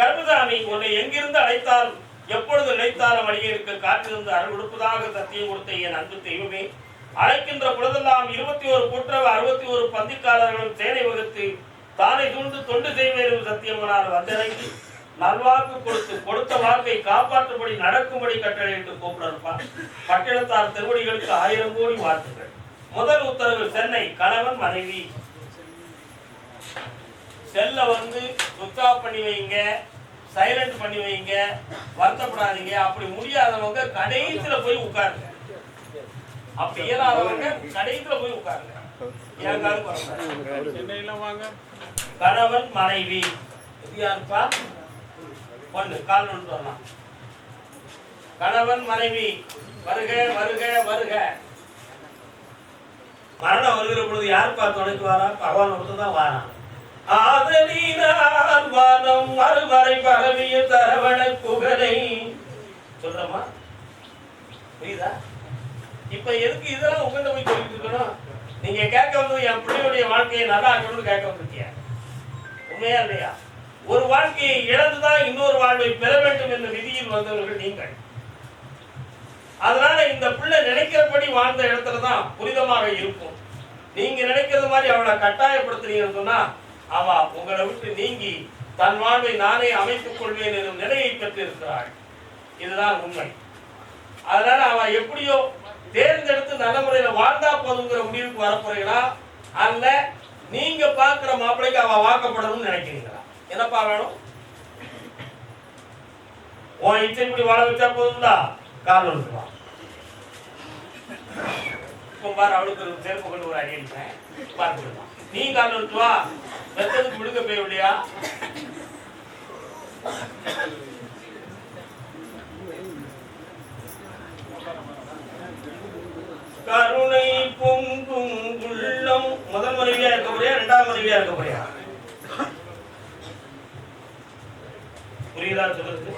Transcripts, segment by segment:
கர்மசாமி, உன்னை எங்கிருந்து அழைத்தால் எப்பொழுது நினைத்தாலும் அடியேற்கு காற்றிலிருந்து அருள் கொடுப்பதாக சத்தியம் கொடுத்த என் அன்பு தெய்வமே, அழைக்கின்ற பொழுதெல்லாம் 21 கூற்றவ 61 பந்திக்காரர்களும் சேனை வகுத்து தானே சூழ்ந்து தொண்டு செய்வேன் சத்தியமனால் வந்திறங்கி நல்வாக்கு கொடுத்த வாக்கை காப்பாற்றும்படி நடக்கும்படி கட்டளை என்று கூப்பிடுப்பார். பட்டினத்தார் திருவடிகளுக்கு 1000 கோடி வாழ்த்துக்கள். முதல் உத்தரவு சென்னை கணவன் மனைவி செல்ல சுவிட்ச் ஆஃப் பண்ணி வைங்க, சைலண்ட் பண்ணி வைங்க, வருத்தப்படாதீங்க. அப்படி முடியாதவங்க கடைசியில போய் உட்காருங்க. அப்படி இயலாதவங்க கடைசியில போய் உட்காருங்க. கணவன் மனைவி யாருப்பா ஒண்ணு கால் ஒன்று வரலாம். கணவன் மனைவி வருக வருக வருக. மரணம் வருகிற பொழுது யாருப்பா துணைக்கு வாரா? பகவான் ஒருத்ததான் வாரான். ஆதலினால் வானம் மறுவரை பரவிய தரவண புகழை சொல்றமா புரியுதா? இப்ப எதுக்கு இதெல்லாம் உங்கள்கிட்ட போய் சொல்லிட்டு இருக்கணும்? நீங்க கேட்க வந்தது என் பிள்ளையுடைய வாழ்க்கையை நல்லா இருக்கணும்னு கேட்க வந்திருக்கீங்க. உண்மையா இல்லையா? ஒரு வாழ்க்கையை இழந்துதான் இன்னொரு வாழ்வை பெற வேண்டும் என்ற விதியில் வந்தவர்கள் நீங்கள். அதனால இந்த பிள்ளை நினைக்கிறபடி வாழ்ந்த இடத்துலதான் புனிதமாக இருக்கும். நீங்க நினைக்கிறது மாதிரி அவளை கட்டாயப்படுத்துறீங்கன்னு சொன்னா அவ உங்களை விட்டு நீங்கி தன் வாழ்வை நானே அமைத்துக் கொள்வேன் எனும் நிலையை பெற்றிருக்கிறாள். இதுதான் உண்மை. அதனால அவ எப்படியோ தேர்ந்தெடுத்து நல்ல முறையில வாழ்ந்தா போதுங்கிற முடிவுக்கு வரப்போறீங்களா, அல்ல நீங்க பாக்குற மாப்பிள்ளைக்கு அவ வாக்கப்படணும்னு நினைக்கிறீங்களா? என்னப்பா வேணும்? உன் இச்சைப்படி வாழ வச்சா போதும்டா. கால் வந்துடுவா பாரு, அவளுக்கு ஒரு செருப்பு கொண்டு ஒரு அடி அடிப்பேன் பார்த்துடுவான். நீ கால் வந்துடுவா. வெத்ததுக்கு விடுக்க போய்வில்லையா? கருணை பொங்கும் உள்ளம். முதல் மனைவியா இருக்க போறியா, இரண்டாம் மனைவியா இருக்க போறியா? புரியுதா சொல்றது?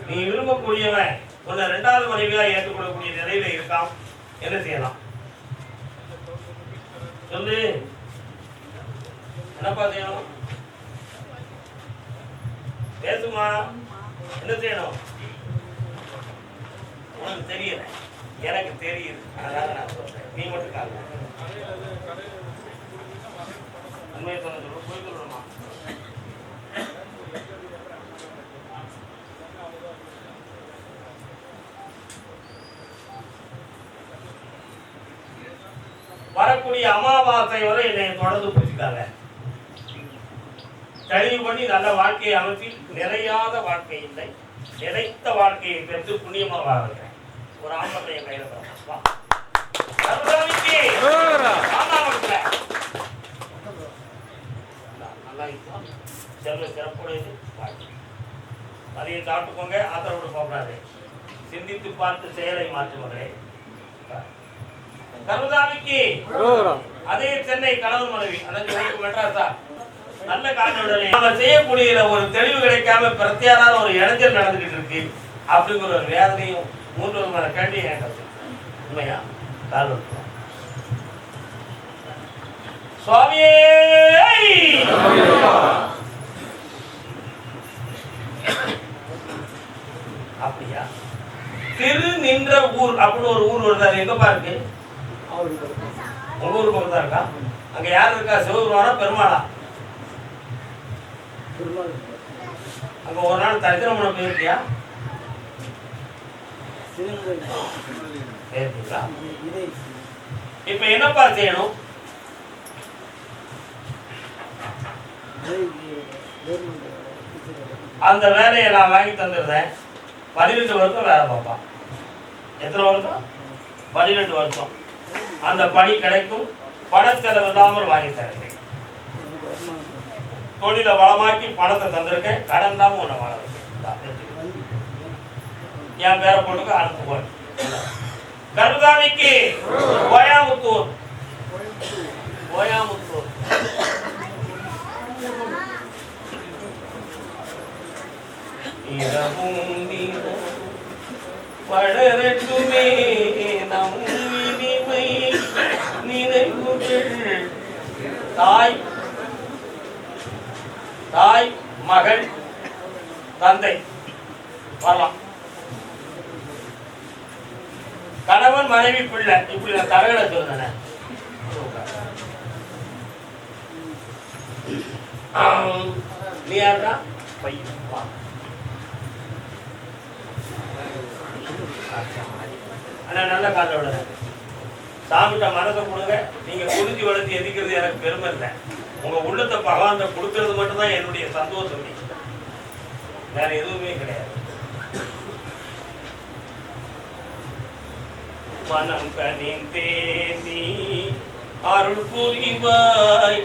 நீ விரும்பக்கூடியவன் உன்னை இரண்டாவது மனைவியா ஏற்றுக்கொள்ளக்கூடிய நிலையில இருக்கான். என்ன செய்யலாம் சொல்லு? என்னப்பா செய்யணும்? பேசுமா? என்ன செய்யணும்? உனக்கு தெரியல, எனக்கு தெரியுது. அதனால நான் சொல்றேன். நீ மட்டும் கால உண்மையை சொல்ல போய் சொல்றோமா? வரக்கூடிய அமாவாசை வரை என்னை தொடர்ந்து பிடிச்சிக்காங்க. தெளிவு பண்ணி நல்ல வாழ்க்கையை அமைத்து நிறையாத வாழ்க்கை இல்லை, நிலைத்த வாழ்க்கையை பெற்று புண்ணியமா வாழ்கிறேன். ஒரு ஆம்பளை என் கையில செல்வ சிறப்புடையது வாழ்க்கை. அதையை சாப்பிட்டுக்கோங்க. ஆத்திரப்பட்டு போகக்கூடாது. சிந்தித்து பார்த்து செயலை மாற்றுவதே கருதாமிக்கு. அதே சென்னை கணவன் மனைவி மெட்ராஸா நல்ல காரணம் நம்ம செய்யக்கூடிய ஒரு தெளிவு கிடைக்காம பிரத்தியாரான ஒரு இளைஞர் நடந்துகிட்டு இருக்கு அப்படிங்கிற ஒரு வேதனையும் 3 விதமான கேள்வி ஏன் உண்மையா? கால் சுவாமியே அப்படியா? திரு நின்ற ஊர் அப்படின்னு ஒரு ஊர் வருது. எங்க பாருக்கு? உங்க ஊருக்கு பக்கம் தான் இருக்கா? அங்க யார் இருக்கா? சிவபெருமானா பெருமாளா? அங்க ஒரு நாள் தரிசனம் பண்ண போயிருக்கியா? இப்ப என்னப்பா செய்யணும்? அந்த வேலையை நான் வாங்கி தந்துடுறேன். 12 வருஷம் வேலை பார்ப்பான். எத்தனை வருஷம்? 12 வருஷம். அந்த பணி கிடைக்கும். பணச்செலவு இல்லாமல் வாங்கி தரேன். தொழில வளமாக்கி பணத்தை தந்திருக்கேன். கடன் தான் உன்னை வாழ வைக்கேன். என் பேரை போட்டுக்க அனுப்புவேன். கருதாமிக்கு கோயாமுத்தூர். கோயாமுத்தூர் படரட்டுமே நம் இனிமை நினைவுகள். தாய் தாய் மகன், தந்தை வரலாம். கணவன், மனைவி, பிள்ளை. இப்படி நான் தரகட சொல்றேன். நீ யாரா? பையன். ஆனா நல்ல கால விட சாமிட்ட மனதை கொடுங்க. நீங்க குடிஞ்சு வளர்த்து எதிர்க்கிறது எனக்கு பெருமை இல்லை. உங்க உள்ளத்தை பகவான் கொடுக்கறது மட்டும்தான் என்னுடைய சந்தோஷம். வேற எதுவுமே கிடையாது. மனம் கனிந்தேந்தி அருள் புரிவாய்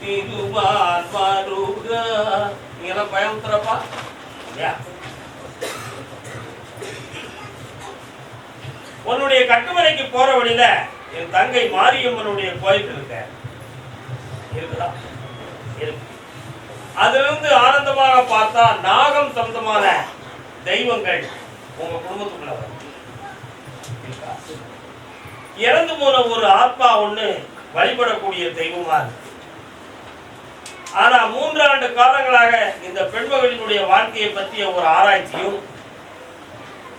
திருவான் வருக. நீங்க எல்லாம் பயம் தரப்பா. உன்னுடைய கட்டுமனைக்கு போற வழியில என் தங்கை மாரியம்மனுடைய கோயில் இருக்குதா? இருக்கு. அதுல இருந்து ஆனந்தமாக பார்த்தா நாகம் சம்பந்தமான தெய்வங்கள் உங்க குடும்பத்துக்குள்ள வரும். இறந்து போன ஒரு ஆத்மா ஒண்ணு வழிபடக்கூடிய தெய்வமா இருக்கு. ஆனா 3 ஆண்டு காலங்களாக இந்த பெண்மகளினுடைய வாழ்க்கையை பற்றிய ஒரு ஆராய்ச்சியும்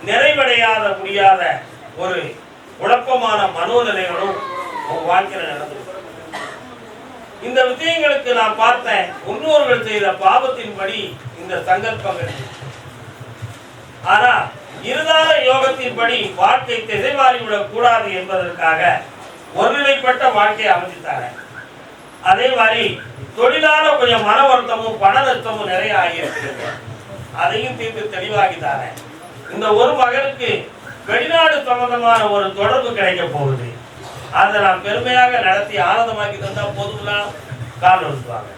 நிறைவடையாத முடியாத ஒரு குழப்பமான மனோநிலைகளும் உங்க வாழ்க்கையில நடந்தது. இந்த விஷயங்களுக்கு நான் பார்த்தேன் முன்னோர்கள் செய்த பாவத்தின்படி இந்த சங்கல்பங்கள். ஆனா இருதார யோகத்தின்படி வாழ்க்கை திசை மாறிவிடக் கூடாது என்பதற்காக ஒருநிலைப்பட்ட வாழ்க்கையை அமைச்சிட்டாங்க. அதே மாதிரி தொழிலான கொஞ்சம் மன வருத்தமும் பண நஷ்டமும் நிறைய ஆகியிருக்கிறது. அதையும் தீர்த்து தெளிவாகிட்டாங்க. இந்த ஒரு மகனுக்கு வெளிநாடு சம்பந்தமான ஒரு தொடர்பு கிடைக்க போகுது. அதை நான் பெருமையாக நடத்தி ஆனந்தமாக்கி தந்தா போதும்னா கால் நிறுத்துவாங்க.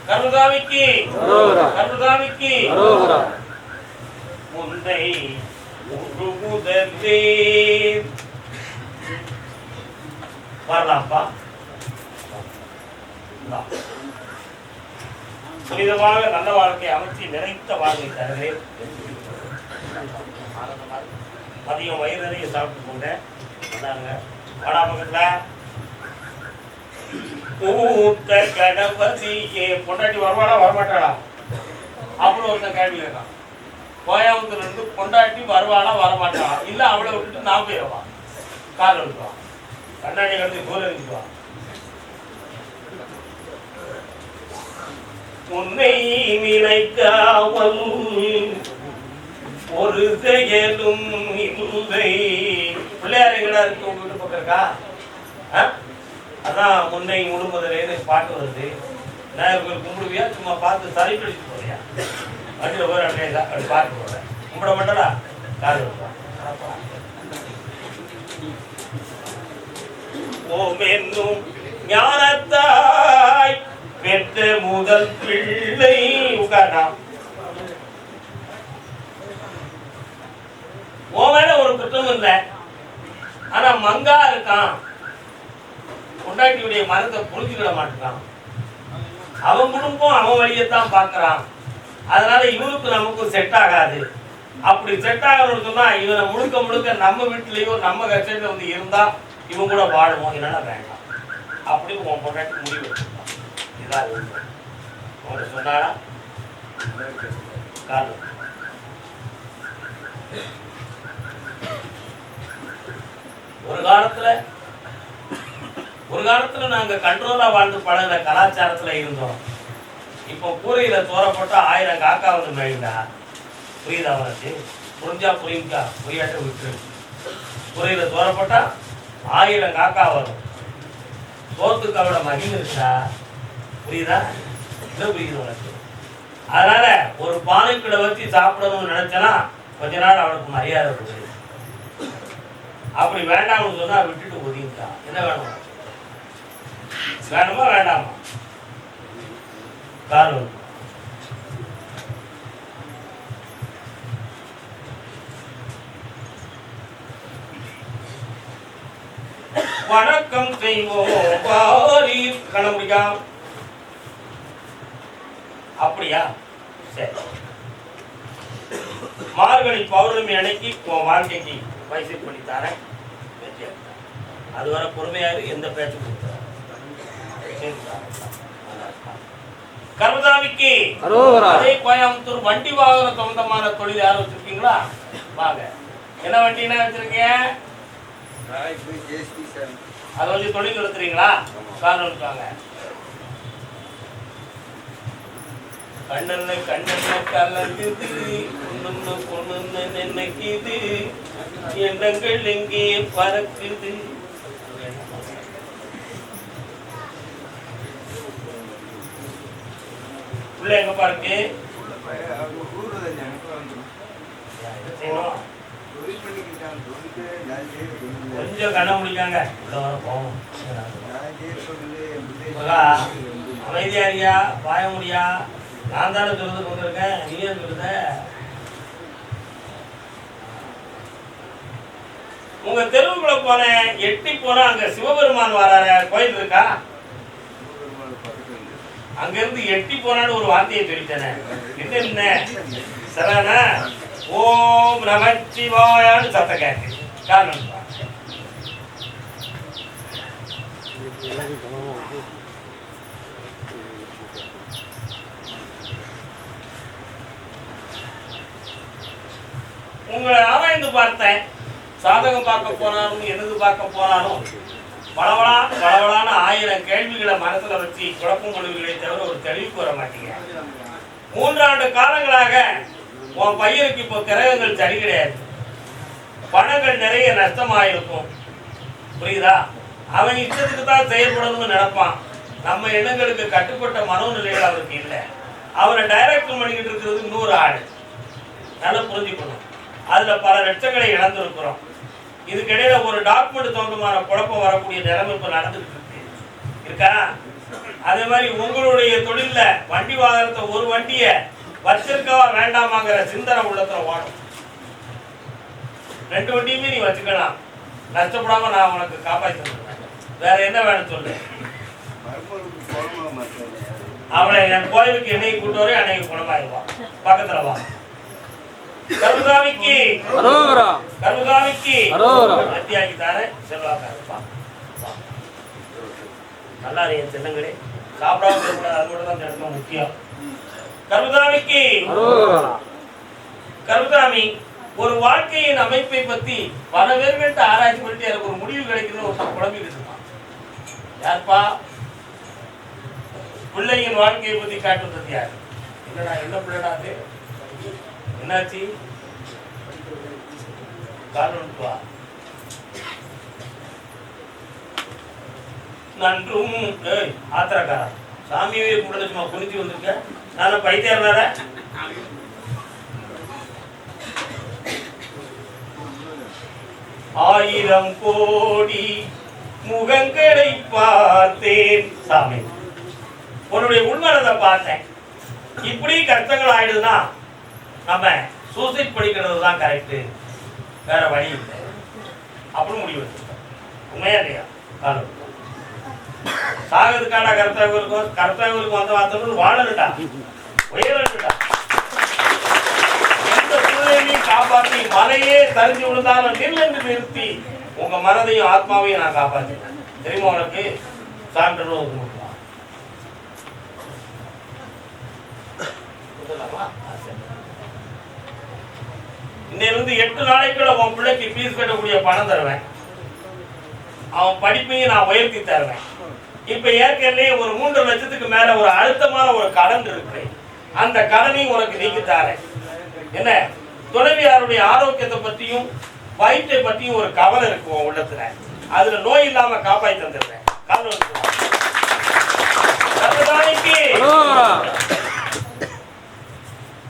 கருணாமிக்கு கருணாமிக்கு முன்னை முதலே வரலாம்ப்பா. புனிதமாக நல்ல வாழ்க்கை அமைச்சு நிறைத்த வாழ்க்கை தருகிறேன். மதியம் வயிறு நிறைய சாப்பிட்டு கொண்டேன். வாடா பக்கத்துல பூத்த கணபதியே பொண்டாட்டி வருவாடா வரமாட்டாடா அவ்வளோ ஒருத்தன் கேள்வி கேட்கான். கோயம்புத்தூர்ல இருந்து பொண்டாட்டி வருவானா வரமாட்டாளா? இல்ல அவளை விட்டுட்டு நான் போயிடுவான். கால் விட்டுவான். கண்ணாடி கழுத்து தூரம் இருந்துவான். உன்னை நினைக்காமல் ஒரு செயலும் இல்லை. பிள்ளையார் எங்கடா இருக்கு? உங்க வீட்டு பக்கம் இருக்கா? அதான் முன்னை முழுமுதலேன்னு பாட்டு வருது. விநாயகர் கும்பிடுவியா? சும்மா பார்த்து சரி பிடிச்சு போறியா? வண்டியில் போய் அப்படி பார்த்து போறேன். கும்பிட மாட்டா காது ஓம் என்னும் ஞானத்தாய் பெற்ற முதல் பிள்ளை உட்காரா. உன் மேல ஒரு குற்றம் இல்லை. ஆனா மங்கா இருக்கான். பொண்டாட்டியுடைய மனத்தை புரிஞ்சுக்கிட மாட்டான். அவன் குடும்பம் அவன் வழியத்தான் பார்க்கறான். அதனால இவனுக்கு நமக்கும் செட் ஆகாது. அப்படி செட் ஆகணும்னு சொன்னா இவனை முழுக்க முழுக்க நம்ம வீட்டிலேயோ நம்ம கட்சியில வந்து இருந்தா இவன் கூட வாழுவோம். என்னன்னா வேண்டாம் அப்படி உன் பொண்டாட்டி முடிவு எடுத்துட்டான். இதான் உனக்கு சொன்னாடா காரணம். ஒரு காலத்துல நாங்க கண்ட்ரோலா வாழ்ந்து பழகின கலாச்சாரத்துல இருந்தோம். இப்போ கூரையில தோறப்பட்டா 1000 காக்கா வந்து மேய்டா. புரியுதா உனக்கு? புரிஞ்சா புரியுங்கா, புரியாட்ட விட்டு. கூரையில தோறப்பட்டா 1000 காக்கா வரும். சோத்துக்கு அவட மகிழ்ந்து இருக்கா. புரியுதா? என்ன புரியுது உனக்கு? அதனால ஒரு பானைக்குள்ள வச்சு சாப்பிடணும்னு நினைச்சனா கொஞ்ச நாள் அவனுக்கு மரியாதை கொடுக்குது. அப்படி வேண்டாம்னு சொன்னா விட்டுட்டு ஒதுங்கிட்டா. என்ன வேணும்? வேணுமா வேண்டாமா? காரணம் வணக்கம் செய்வோம் பாரி கணமுடியா. அப்படியா? சரி. மார்கழி பௌர்ணமி அன்னைக்கு உன் வாழ்க்கைக்கு வயசு பண்ணி தரேன். அதுவரை பொறுமையாக எந்த பேச்சு கொடுத்த கருமசாமிக்கு அதே கோயம்புத்தூர் வண்டி வாகன சொந்தமான தொழில் யாரும் வச்சிருக்கீங்களா? வாங்க. என்ன வண்டினா வச்சிருக்கீங்க? அதை வச்சு தொழில் நடத்துறீங்களா? காரணம் இருக்காங்க. கண்ணல்ல கண்ணல்ல கலங்குது பொண்ணு பொண்ணு நினைக்குது எண்ணங்கள் எங்கே பறக்குது. உள்ள எங்க பாருக்கு கொஞ்சம் கண்ண முடிக்காங்க. அமைதியாரியா பாய முடியா? நான் தானே சொல்றது வந்திருக்கேன், நீயே சொல்லுத. உங்க தெருவுக்குள்ள போனேன், எட்டி போனா அங்க சிவபெருமான் வராரு, கோயில் இருக்கா? அங்க இருந்து எட்டி போனான்னு ஒரு வார்த்தையை சொல்லிட்டேனே, என்ன சரண ஓம் நமச்சிவாயான்னு சத்தம் கேட்டு காரணம். உங்களை ஆராய்ந்து பார்த்தேன். சாதகம் பார்க்க போனாலும் எனது பார்க்க போனாலும் பலவளான 1000 கேள்விகளை மனசுல வச்சு குழப்பம் கொள்வீங்களே தவிர ஒரு தெளிவுக்கு வர மாட்டீங்க. 3 ஆண்டு காலங்களாக உன் பையனுக்கு இப்போ கிரகங்கள் சரி கிடையாது, பணங்கள் நிறைய நஷ்டமாயிருக்கும். புரியுதா? அவன் இஷ்டத்துக்கு தான் செயல்படணும்னு நினைப்பான். நம்ம எண்ணங்களுக்கு கட்டுப்பட்ட மனோநிலைகள் அவருக்கு இல்லை. அவரை டைரக்ட் பண்ணிக்கிட்டு இருக்கிறது இன்னொரு ஆள். நல்லா புரிஞ்சுக்கணும். அதுல பல லட்சங்களை இழந்திருக்கிறோம். இதுக்கிடையில ஒரு டாக்குமெண்ட் தோன்றமான குழப்பம் வரக்கூடிய நிலைமை இப்ப நடந்துட்டு இருக்கா? அதே மாதிரி உங்களுடைய தொழில வண்டி வாகனத்தை ஒரு வண்டியை வச்சிருக்கவா வேண்டாமாங்கிற சிந்தனை உள்ளத்துல வாடும். 2 வண்டியுமே நீ வச்சுக்கலாம், நஷ்டப்படாம நான் உனக்கு காப்பாற்றி தந்துடுவேன். வேற என்ன வேணும் சொல்லு. அவளை என் கோயிலுக்கு என்னைக்கு கூட்டு வரையும் அன்னைக்கு குணமாயிருவான். பக்கத்துல வா. கருமசாமிக்கு கருமசாமிக்கு அத்தியாகி தார செல்வாக்கா. நல்லா என் செல்லங்களே, சாப்பிடாம கூடாது, அது மட்டும் தான் எனக்கு முக்கியம். கருமசாமிக்கு கருமசாமி ஒரு வாழ்க்கையின் அமைப்பை பத்தி பல பேர்கிட்ட ஆராய்ச்சி பண்ணிட்டு எனக்கு ஒரு முடிவு கிடைக்குதுன்னு ஒரு குழம்பிட்டு இருக்கான். யாருப்பா? பிள்ளையின் வாழ்க்கையை பத்தி காட்டுறது யாரு? என்னடா என்ன பிள்ளைடா அது? என்னாச்சு? காரணம்ப்பா. நன்றும் ஆத்திரக்காரா சாமியே கூட சும்மா குளிச்சு வந்திருக்க. நான் பைத்தியார 1000 கோடி முகங்களை பார்த்தேன் சாமி. உன்னுடைய உள்மனதை பார்த்தேன். இப்படி கஷ்டங்கள் ஆயிடுதுன்னா நம்ம சூசைட் படிக்கிறது தான் கரெக்டு, வேற வழி இல்லை அப்படின்னு முடிவு வச்சிருக்கோம். உண்மையா இல்லையா? காலம் சாகிறதுக்கான கர்த்தவர்களுக்கும் வந்த வார்த்தை வாழணுட்டா, உயரணுட்டா. எந்த சூழ்நிலையும் காப்பாற்றி மலையே தரிஞ்சு விழுந்தாலும் நின்று நிறுத்தி உங்க மனதையும் ஆத்மாவையும் நான் காப்பாற்றினேன். தெரியுமா உனக்கு? சான்று இன்னிலிருந்து 8 நாளைக்குள்ள உன் பிள்ளைக்கு ஃபீஸ் கட்டக்கூடிய பணம் தருவேன். அவன் படிப்பையும் நான் உயர்த்தி தருவேன். இப்ப ஏற்கனவே ஒரு 3 லட்சத்துக்கு மேல ஒரு அழுத்தமான ஒரு கடன் இருக்கு. அந்த கடனையும் உனக்கு நீக்கி தரேன். என்ன? துணைவியாருடைய ஆரோக்கியத்தை பற்றியும் வயிற்றை பற்றியும் ஒரு கவலை இருக்கு உன் உள்ளத்துல. அதுல நோய் இல்லாம காப்பாற்றி தந்துடுறேன்.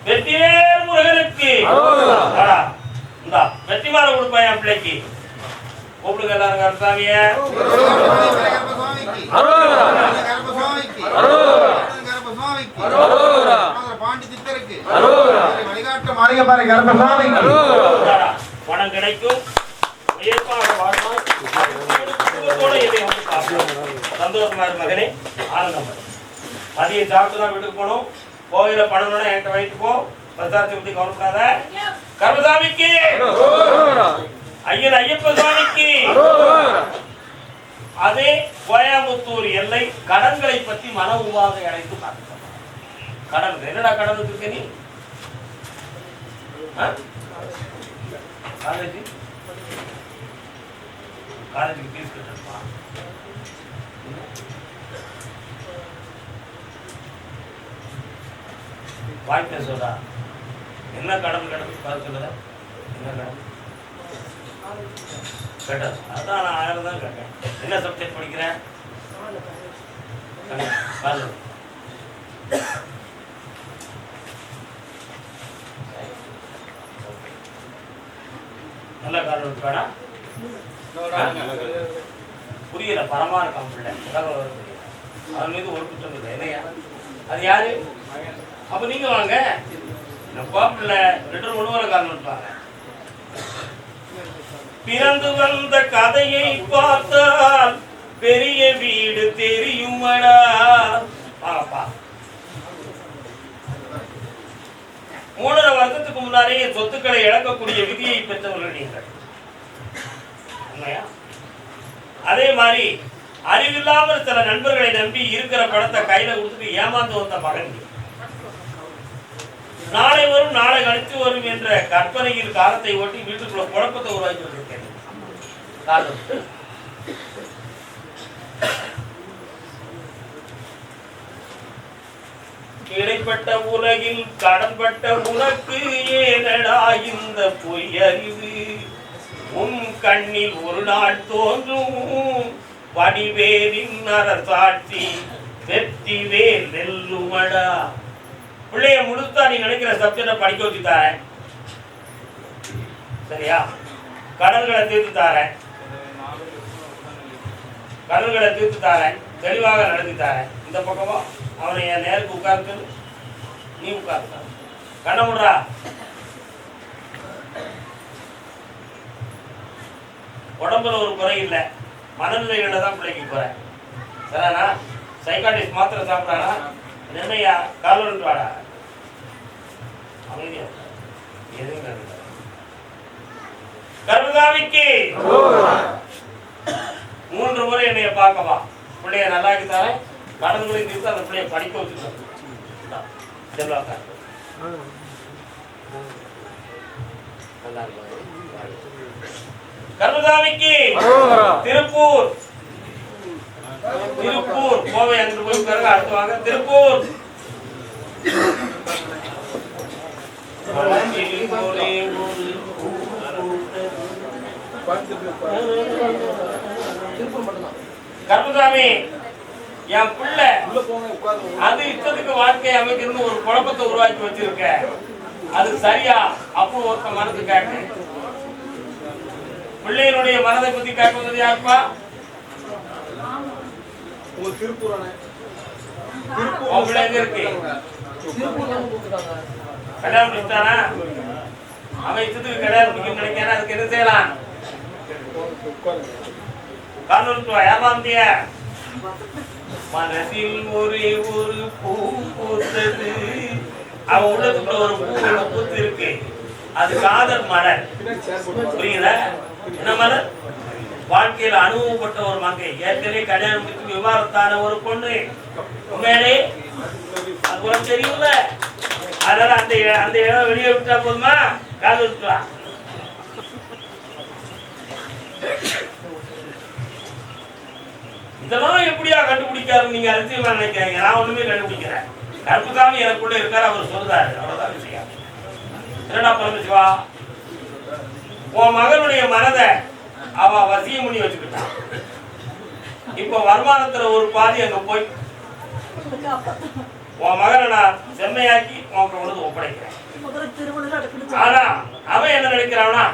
வெற்றிவேல் முருகனுக்கு வெற்றிமாலை கொடுப்பேன் என் பிள்ளைக்கு. கூப்பிடுங்க எல்லாரும் கருசாமிய. பணம் கிடைக்கும், சந்தோஷமா இருக்கு மகனே, ஆனந்தம். மதியம் சாப்பிட்டு தான் வீட்டுக்கு போகணும். கோயில பணம் என்கிட்ட வைத்து போ. பிரசாரத்தை பத்தி கவனிக்காத. கருமசாமிக்கு ஐயன் ஐயப்ப சுவாமிக்கு. அதே கோயம்புத்தூர் எல்லை கடன்களை பற்றி மன உபாதை அழைத்து பார்க்க கடன் என்னடா கடன் வச்சிருக்க நீ? காலேஜுக்கு ஃபீஸ் கட்டணுமா? வாய்ப்பே சொல்றா என்ன கடன் சொல்லுற? என்ன கடன் கேட்ட? அதான் நான் 1000 தான் கேட்டேன். என்ன சப்ஜெக்ட் படிக்கிறேன்? நல்ல காரணம் இருக்காடா? புரியல. பரமா இருக்கான் பிள்ளை. அவன் மீது ஒரு குற்றம் இல்லை. என்னையா அது யாரு? அப்ப நீங்க வாங்க. பிள்ளை 2 1 காரணம் இருப்பாங்க. பிறந்து வந்த கதையை பார்த்தால் பெரிய வீடு தெரியுமடா. வாங்கப்பா. 3.5 வருஷத்துக்கு முன்னாலே சொத்துக்களை இழக்கக்கூடிய விதியை பெற்றவர்கள் நீங்கள். உண்மையா? அதே மாதிரி அறிவில்லாமல் சில நண்பர்களை நம்பி இருக்கிற பணத்தை கையில கொடுத்துட்டு ஏமாந்து வந்த மகன். நாளை வரும் நாளை கழித்து வரும் என்ற கற்பனையில் காலத்தை ஓட்டி வீட்டுக்குள்ள குழப்பத்தை உருவாக்கி வந்திருக்கேன். கிடைப்பட்ட உலகில் கடன்பட்ட உனக்கு ஏனடா இந்த பொய் அறிவு? உன் கண்ணில் ஒரு நாள் தோன்றும் வடிவேலின் அரசாட்சி வெற்றி வேல் வெல்லுமடா. பிள்ளைய முழுத்தா நீ நினைக்கிற சப்ஜெக்ட படிக்க வச்சு தாரேன். சரியா? கடன்களை தீர்த்து தாரேன். கடன்களை தீர்த்து தாரேன். தெளிவாக நடத்தி தாரேன். இந்த பக்கமா அவனை என் நேருக்கு உட்கார்ந்து நீ உட்கார்ந்து கண்ண முடுறா. உடம்புல ஒரு குறை இல்லை, மனநிலையில தான் பிள்ளைக்கு குறை. சரிண்ணா? சைக்காட்டிஸ்ட் மாத்திரை சாப்பிட்றானா? என்னையா காலோடு வாடா. அமைதியா எதுவும் கருதாவிக்கு 3 முறை என்னைய பார்க்கவா. பிள்ளைய நல்லாக்கி தரேன். கடன்களை தீர்த்து அந்த பிள்ளைய படிக்க வச்சுருக்கேன். கருதாவிக்கு திருப்பூர். திருப்பூர் கோவை அங்கு போய் பிறகு அடுத்து வாங்க. திருப்பூர் கருப்பசாமி என் பிள்ளை அது இஷ்டத்துக்கு வாழ்க்கையை அமைக்கணும்னு ஒரு குழப்பத்தை உருவாக்கி வச்சிருக்க. அது சரியா? அப்போ ஒருத்த மனது கேட்க. பிள்ளைகளுடைய மனதை பத்தி கேட்பது யாருப்பா? இருக்கு கல்யாணம் முடிச்சானா? அவன் இஷ்டத்துக்கு கல்யாணம் முடிக்கணும்னு நினைக்கிறான். அதுக்கு என்ன செய்யலாம்? ஏமாந்திய மனதில் ஒரே ஒரு பூ பூத்தது. அவன் உள்ளத்துக்குள்ள ஒரு பூ பூத்து இருக்கு. அது காதல் மலர். புரியுதா? என்ன மலர்? வாழ்க்கையில அனுபவப்பட்ட ஒரு மங்கை. ஏற்கனவே கல்யாணம் முடிச்சு விவாதத்தான ஒரு பொண்ணு. உண்மையிலே அது உனக்கு தெரியும்ல. அதனால அந்த இடம் வெளியே விட்டா போதுமா? காது விட்டுவா. இதெல்லாம் எப்படியா கண்டுபிடிக்காரு? நீங்க அதிசயமா நினைக்கிறீங்க. நான் ஒண்ணுமே கண்டுபிடிக்கிறேன். கருப்புசாமி எனக்குள்ள இருக்காரு. அவர் சொல்றாரு. அவ்வளவுதான் விஷயம். என்னடா பரமசிவா, உன் மகனுடைய மனதை அவ வசியம் பண்ணி வச்சுக்கிட்டான். இப்ப வருமானத்துல ஒரு பாதி அங்க போய் உன் மகனை நான் செம்மையாக்கி உனக்கு ஒப்படைக்கிறேன். ஆனா அவன் என்ன நினைக்கிறான்னா,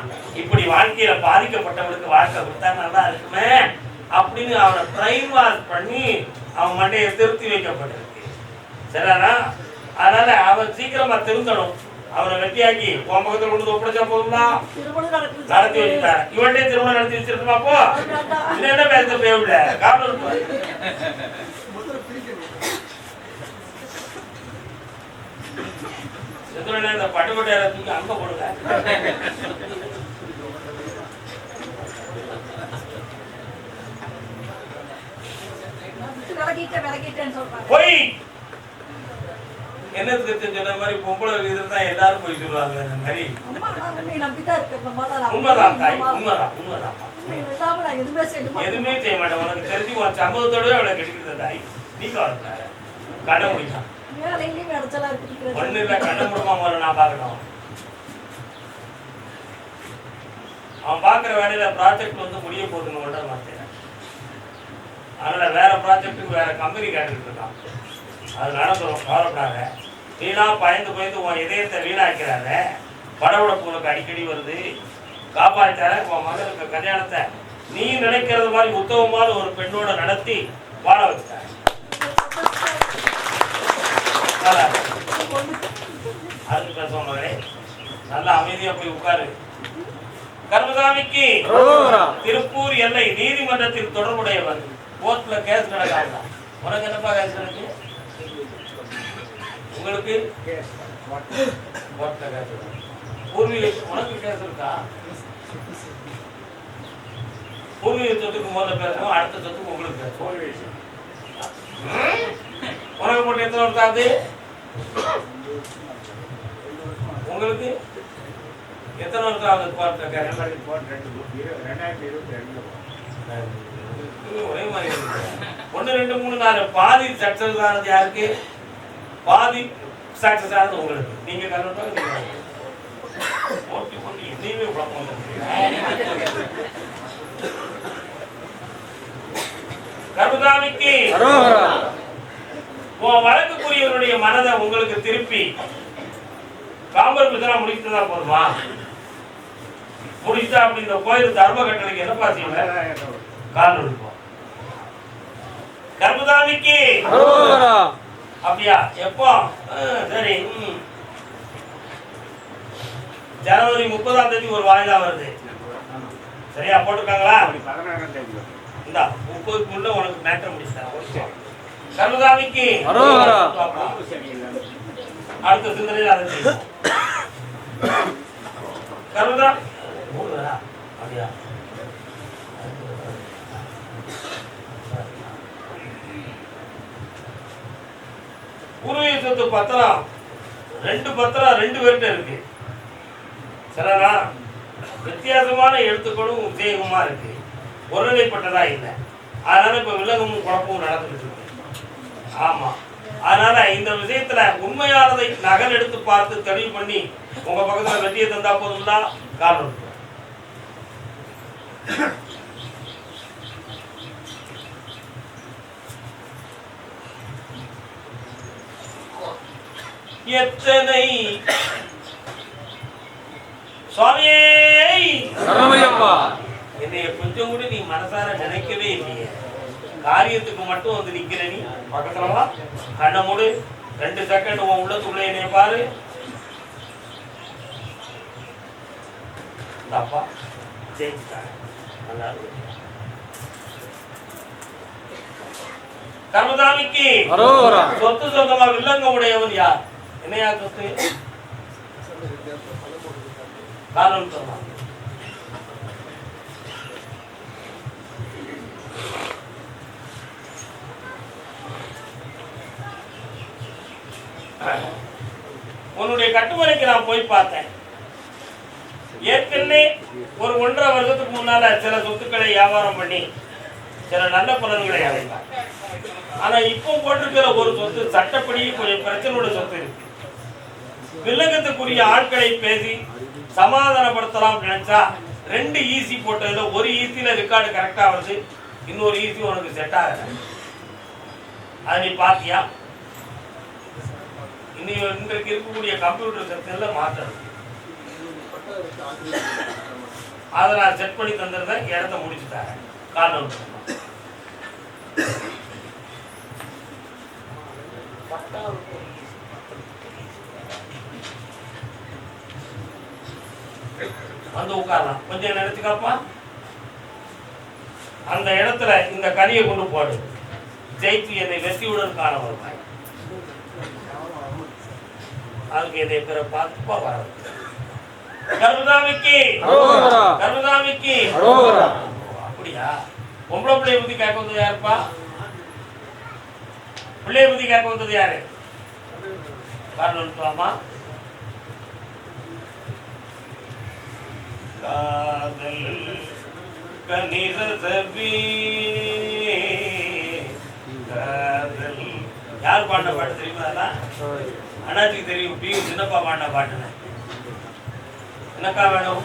இப்படி வாழ்க்கையில பாதிக்கப்பட்டவனுக்கு வாழ்க்கை கொடுத்தா நல்லா இருக்குமே அப்படின்னு அவனை பிரைன் வாஷ் பண்ணி அவன் மண்டையை திருத்தி வைக்கப்பட்டிருக்கு. சரிண்ணா? அதனால அவன் சீக்கிரமா திருந்தணும். அவனை வெட்டியாக்கி உன் பக்கத்தில் கொண்டு ஒப்படைச்சா போதும்னா நடத்தி வச்சுட்டாரு. இவன்டே திருமணம் நடத்தி வச்சிருக்கா? அப்போ என்ன பேச பேவிட காரணம் இந்த பட்டுக்கோட்டையார தூக்கி அங்க போடுங்க. பொய் என்னத்துக்கு சொன்ன மாதிரி பொம்பளை வீதம் தான் எல்லாரும் போய் சொல்லுவாங்க. அந்த மாதிரி உண்மைதான் தாய், உண்மைதான் உண்மைதான். எதுவுமே செய்ய மாட்டேன். உனக்கு தெரிஞ்சு உன் சம்பவத்தோடய அவளை கெடுக்கிறது தாய். நீ கவலை கடை முடிக்கலாம் ஒண்ணு இல்லை. கடை முடிமா முதல்ல நான் பார்க்கணும். அவன் பார்க்குற வேலையில ப்ராஜெக்ட் வந்து முடிய போகுதுன்னு கூட மாட்டேன். அதனால வேற ப்ராஜெக்ட்டுக்கு வேற கம்பெனி கேட்டுக்கிட்டு இருக்கான். அது நடந்துடும், கவலைப்படாத. வீணா பயந்து பயந்து உன் இதயத்தை வீணாக்கிறாத. படவுடப்பு உனக்கு அடிக்கடி வருது. காப்பாற்றார உன் மகனுக்கு கல்யாணத்தை நீ நினைக்கிறது மாதிரி உத்தமமான ஒரு பெண்ணோட நடத்தி வாழ வச்சுட்ட. அதுக்கு பேச மகளே, நல்லா அமைதியா போய் உட்காரு. கர்மசாமிக்கு திருப்பூர் எல்லை நீதிமன்றத்தில் தொடர்புடையவர். கோர்ட்ல கேஸ் நடக்காத. உனக்கு என்னப்பா கேஸ் நடக்கு? உங்களுக்கு கோர்ட்ல கேஸ். பூர்வீக உனக்கு கேஸ் இருக்கா? பூர்வீக சொத்துக்கு முதல்ல பேசணும், அடுத்த சொத்துக்கு உங்களுக்கு பேசணும். உனக்கு மட்டும் எத்தனை வருஷம் ஆகுது? உங்களுக்கு எத்தனை வருஷம் ஆகுது? ஒரே மாதிரி 1 2 3 4 பாதி சக்சஸ் ஆனது யாருக்கு? பாதி சக்சஸ் ஆனது உங்களுக்கு. நீங்க கல்யாணம் என்னையுமே கருதாமிக்கு வழக்குக்குரியவருடைய மனதை உங்களுக்கு திருப்பி காம்பர் பிதனா முடிச்சுதான் போதுமா? முடிச்சா அப்படி இந்த கோயில் தர்ம கட்டளைக்கு என்னப்பா செய்வேன்? கால் எடுப்போம். கர்மதாமிக்கு அப்படியா? எப்போ? சரி, ஜனவரி 30ஆம் தேதி ஒரு வாய்தா வருது. சரியா போட்டுருக்காங்களா? இந்த 30க்குள்ள உனக்கு மேட்டர் முடிச்சுட்டேன். கர்மதாமிக்கு அடுத்த சிந்தனையில் அதை செய்வோம். கர்மதா அப்படியா? பூர்வீக சொத்து பத்திரம் 2 பத்திரம் 2 பேர்கிட்ட இருக்கு. சரிங்களா? வித்தியாசமான எழுத்துக்களும் உத்தேகமா இருக்கு, ஒருநிலைப்பட்டதா இல்லை. அதனால இப்ப விலகமும் குழப்பமும் நடந்துட்டு இருக்கு. ஆமா, அதனால இந்த விஷயத்துல உண்மையானதை நகல் எடுத்து பார்த்து தெளிவு பண்ணி உங்க பக்கத்துல வெற்றியை தந்தா போதும்னா காரணம். எத்தனை சுவாமியே என்னைய கொஞ்சம் கூட நீ மனசார நினைக்கவே இல்லையே. காரியத்துக்கு மட்டும் வந்து நிக்கிற நீ. பக்கத்துலவா கண்ண மூடு, 2 செகண்ட் உன் உள்ளத்துக்குள்ள என்னைய பாரு. அப்பா ஜெயிச்சுட்டாங்க. கர்மதாமிக்கு சொத்து சொந்தமா வில்லங்க உடையவன் யார்? என்னையா சொத்து? காரணம் சொன்னா உன்னுடைய கட்டுமனைக்கு நான் போய் பார்த்தேன். ஏற்கனவே ஒரு 1.5 வருஷத்துக்கு முன்னால சில சொத்துக்களை வியாபாரம் பண்ணி சில நல்ல பலன்களை அடைந்தார். ஆனா இப்போ போட்டிருக்கிற ஒரு சொத்து சட்டப்படி கொஞ்சம் பிரச்சனையோட சொத்து இருக்கு. வில்லங்கத்துக்குரிய ஆட்களை பேசி சமாதானப்படுத்தலாம் நினைச்சா 2 ஈசி போட்டதுல ஒரு ஈசியில ரெக்கார்டு கரெக்டா வருது, இன்னொரு ஈசி உனக்கு செட் ஆகல. அது நீ பாத்தியா? இன்றைக்கு இருக்கக்கூடிய கம்ப்யூட்டர் செக்ஷன்ல மாற்றம், அதை நான் செட் பண்ணி தந்திருந்தேன். இடத்த முடிச்சுட்டாங்க. காரணம் வந்து உட்காரலாம். கொஞ்சம் நினைச்சுக்காப்பா. அந்த இடத்துல இந்த கனியை கொண்டு போடு. ஜெயித்து என்னை வெற்றியுடன் காண வருவாய். அதுக்கு என்னை பிற பார்த்துப்பா வர. கர்மதாமிக்கு கர்மதாமிக்கு அப்படியா? பொம்பளை பிள்ளைய பத்தி கேட்க வந்தது யாருப்பா? பிள்ளைய பத்தி கேட்க வந்தது யாரு? காரணம்லாமா காதல் கனிரதவி காதல் யார் பாடின பாட்டு தெரியுமா? அதெல்லாம் அண்ணாச்சிக்கு தெரியும். பி சின்னப்பா பாடின பாட்டுன்னு. என்னக்கா வேணும்?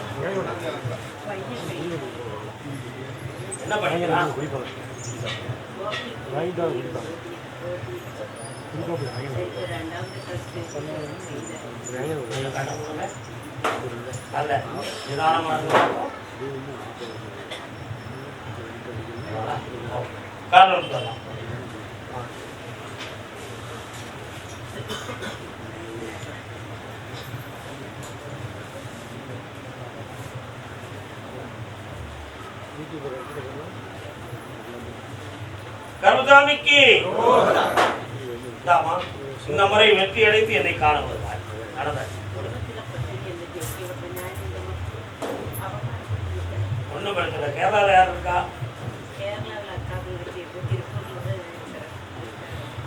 என்ன பண்ணிக்கலாம்? அல்ல நிதானமா காரணம் சொல்லலாம். கருதாமிக்கு இந்த முறை வெற்றி அடைத்து என்னை காண வருவார். ஒன்றும் பிரச்சனை. கேரளாவில் யார் இருக்கா?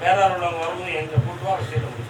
கேரளாவில் உள்ளவங்க வரும்போது எங்க கூட்டுவா செய்ய முடியும்.